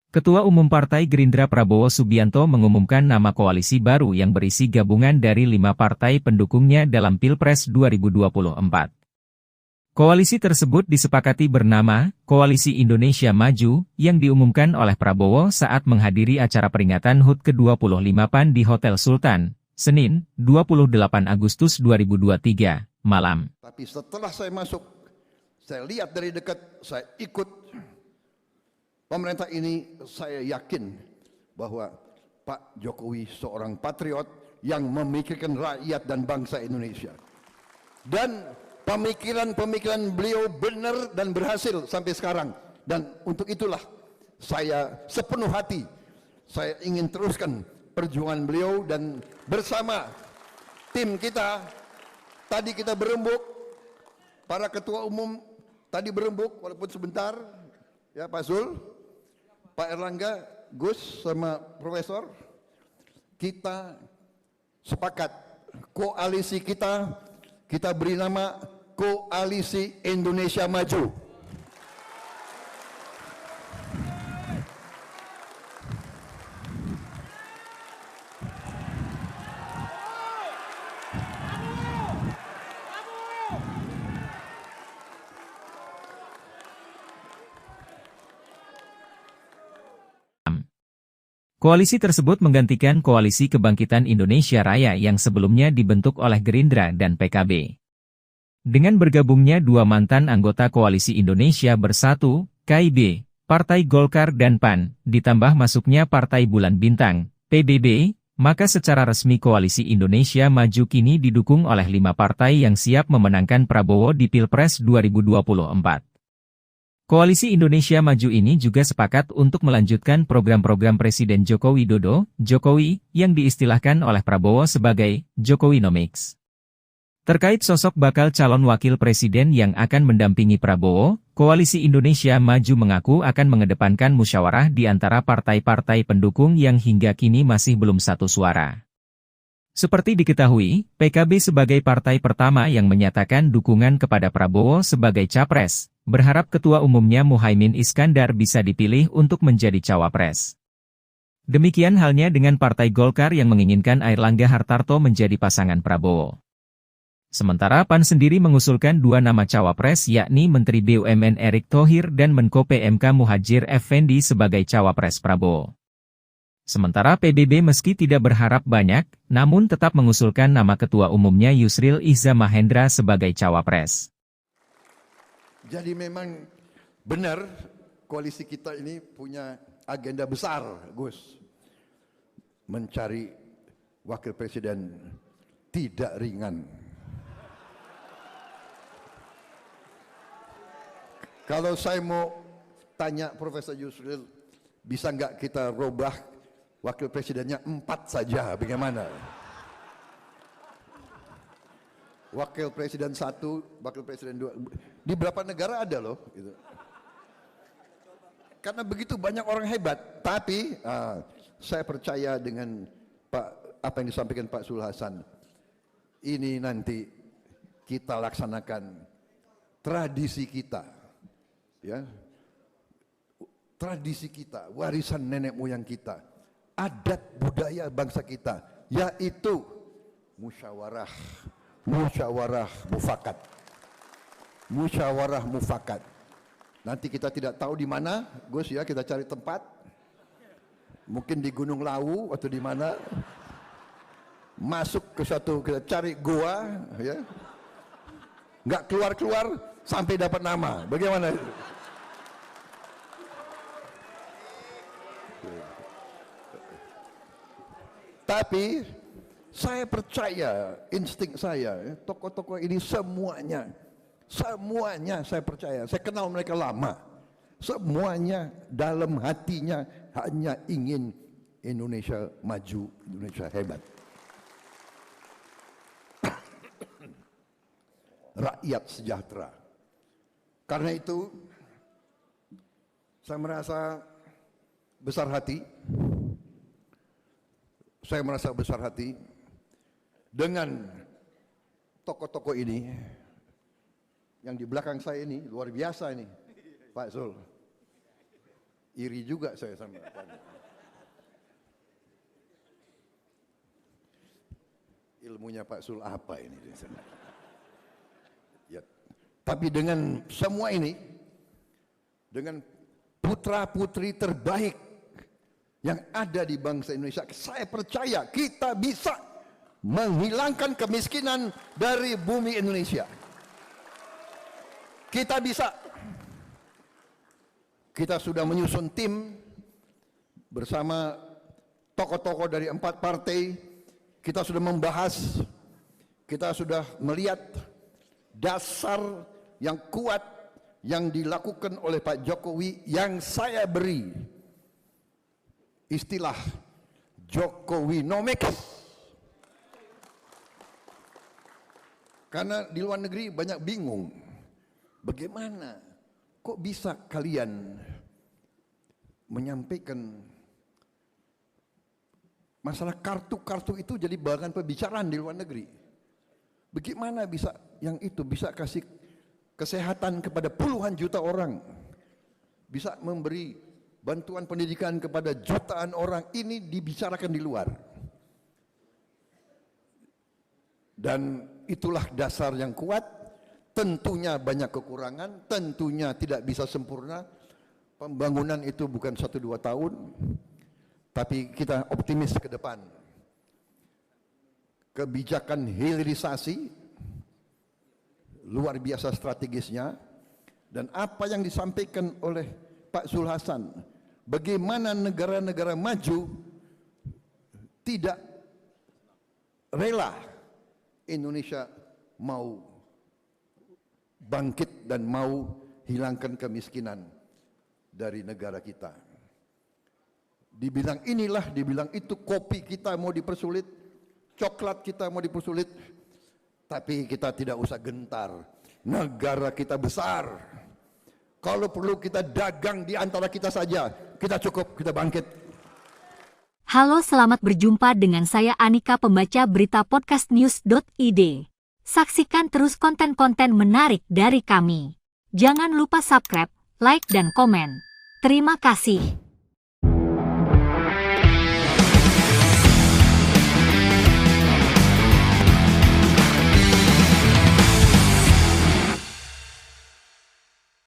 Ketua Umum Partai Gerindra Prabowo Subianto mengumumkan nama koalisi baru yang berisi gabungan dari 5 partai pendukungnya dalam Pilpres 2024. Koalisi tersebut disepakati bernama Koalisi Indonesia Maju, yang diumumkan oleh Prabowo saat menghadiri acara peringatan HUT ke-25 PAN di Hotel Sultan, Senin, 28 Agustus 2023, malam. Tapi setelah saya masuk, saya lihat dari dekat, saya ikut pemerintah ini, saya yakin bahwa Pak Jokowi seorang patriot yang memikirkan rakyat dan bangsa Indonesia. Dan pemikiran-pemikiran beliau benar dan berhasil sampai sekarang. Dan untuk itulah saya sepenuh hati, saya ingin teruskan perjuangan beliau dan bersama tim kita, tadi kita berembuk, para ketua umum tadi berembuk walaupun sebentar, ya Pak Zul, Pak Erlangga, Gus sama Profesor, kita sepakat koalisi kita beri nama Koalisi Indonesia Maju. Koalisi tersebut menggantikan Koalisi Kebangkitan Indonesia Raya yang sebelumnya dibentuk oleh Gerindra dan PKB. Dengan bergabungnya dua mantan anggota Koalisi Indonesia Bersatu, KIB, Partai Golkar dan PAN, ditambah masuknya Partai Bulan Bintang, PBB, maka secara resmi Koalisi Indonesia Maju kini didukung oleh 5 partai yang siap memenangkan Prabowo di Pilpres 2024. Koalisi Indonesia Maju ini juga sepakat untuk melanjutkan program-program Presiden Joko Widodo, Jokowi, yang diistilahkan oleh Prabowo sebagai Jokowinomics. Terkait sosok bakal calon wakil presiden yang akan mendampingi Prabowo, Koalisi Indonesia Maju mengaku akan mengedepankan musyawarah di antara partai-partai pendukung yang hingga kini masih belum satu suara. Seperti diketahui, PKB sebagai partai pertama yang menyatakan dukungan kepada Prabowo sebagai capres, berharap Ketua Umumnya Muhaimin Iskandar bisa dipilih untuk menjadi cawapres. Demikian halnya dengan Partai Golkar yang menginginkan Airlangga Hartarto menjadi pasangan Prabowo. Sementara PAN sendiri mengusulkan 2 nama cawapres yakni Menteri BUMN Erick Thohir dan Menko PMK Muhadjir Effendi sebagai cawapres Prabowo. Sementara PBB meski tidak berharap banyak, namun tetap mengusulkan nama Ketua Umumnya Yusril Iza Mahendra sebagai cawapres. Jadi memang benar koalisi kita ini punya agenda besar, Gus. Mencari wakil presiden tidak ringan. Kalau saya mau tanya Profesor Yusril, bisa nggak kita robah wakil presidennya 4 saja, bagaimana? Wakil presiden 1, wakil presiden 2, di beberapa negara ada loh. Gitu. Karena begitu banyak orang hebat, tapi saya percaya dengan apa yang disampaikan Pak Sul Hasan, ini nanti kita laksanakan tradisi kita. Ya, tradisi kita, warisan nenek moyang kita, adat budaya bangsa kita, yaitu musyawarah mufakat. Nanti kita tidak tahu di mana, Gus ya, kita cari tempat, mungkin di Gunung Lawu atau di mana, masuk ke satu, kita cari goa, ya, nggak keluar sampai dapat nama, bagaimana? Tapi saya percaya insting saya, tokoh-tokoh ini semuanya saya percaya, saya kenal mereka lama, semuanya dalam hatinya hanya ingin Indonesia maju, Indonesia hebat. Rakyat sejahtera. Karena itu saya merasa besar hati. Saya merasa besar hati dengan tokoh-tokoh ini yang di belakang saya ini, luar biasa ini, Pak Zul. Iri juga saya sama. Ilmunya Pak Sul apa ini? Ya. Tapi dengan semua ini, dengan putra-putri terbaik yang ada di bangsa Indonesia, saya percaya kita bisa menghilangkan kemiskinan dari bumi Indonesia. Kita bisa. Kita sudah menyusun tim bersama tokoh-tokoh dari 4 partai. Kita sudah membahas, kita sudah melihat dasar yang kuat yang dilakukan oleh Pak Jokowi yang saya beri istilah Jokowinomics. Karena di luar negeri banyak bingung, bagaimana kok bisa kalian menyampaikan masalah kartu-kartu itu jadi bahan pembicaraan di luar negeri. Bagaimana bisa yang itu bisa kasih kesehatan kepada puluhan juta orang, bisa memberi bantuan pendidikan kepada jutaan orang, ini dibicarakan di luar. Dan itulah dasar yang kuat. Tentunya banyak kekurangan, tentunya tidak bisa sempurna. Pembangunan itu bukan 1-2 tahun, tapi kita optimis ke depan. Kebijakan hilirisasi luar biasa strategisnya, dan apa yang disampaikan oleh Pak Zul Hasan, bagaimana negara-negara maju tidak rela Indonesia mau bangkit dan mau hilangkan kemiskinan dari negara kita. Dibilang inilah, dibilang itu, kopi kita mau dipersulit, coklat kita mau dipersulit, tapi kita tidak usah gentar. Negara kita besar. Kalau perlu kita dagang di antara kita saja, kita cukup, kita bangkit. Halo, selamat berjumpa dengan saya Anika, pembaca berita podcastnews.id. Saksikan terus konten-konten menarik dari kami. Jangan lupa subscribe, like, dan komen. Terima kasih.